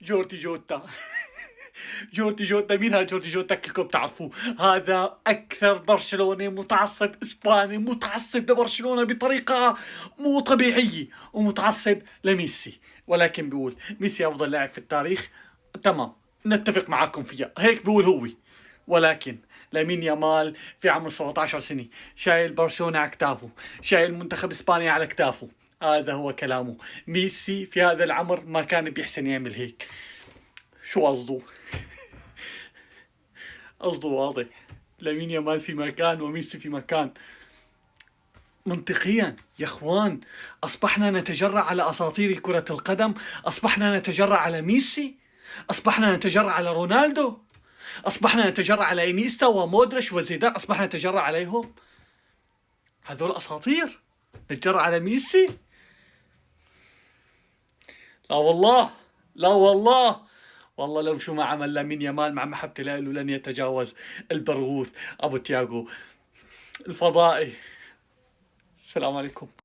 جورتي جوتا. جورتي جوتا، مين هذا جورتي جوتا؟ كلكم بتعرفوه، هذا أكثر برشلوني متعصب إسباني، متعصب لبرشلونة بطريقة مو طبيعية، ومتعصب لميسي، ولكن بيقول ميسي أفضل لاعب في التاريخ. تمام، نتفق معاكم فيها، هيك بيقول هو. ولكن لامين يامال في عمر 17 سنة، شايل برشلونة على كتافه، شايل منتخب إسبانيا على كتافه، هذا هو كلامه. ميسي في هذا العمر ما كان بيحسن يعمل هيك. شو قصده؟ قصده واضح، لامين يامال في مكان وميسي في مكان. منطقيا يا اخوان، اصبحنا نتجرأ على اساطير كرة القدم، اصبحنا نتجرأ على ميسي، اصبحنا نتجرأ على رونالدو، اصبحنا نتجرأ على انيستا ومودريش وزيدان، اصبحنا نتجرأ عليهم. هذول اساطير، نتجرأ على ميسي؟ لا والله، لا والله. والله لو شو ما عمل لامين يامال مع محبتي له لن يتجاوز البرغوث ابو تياغو الفضائي. السلام عليكم.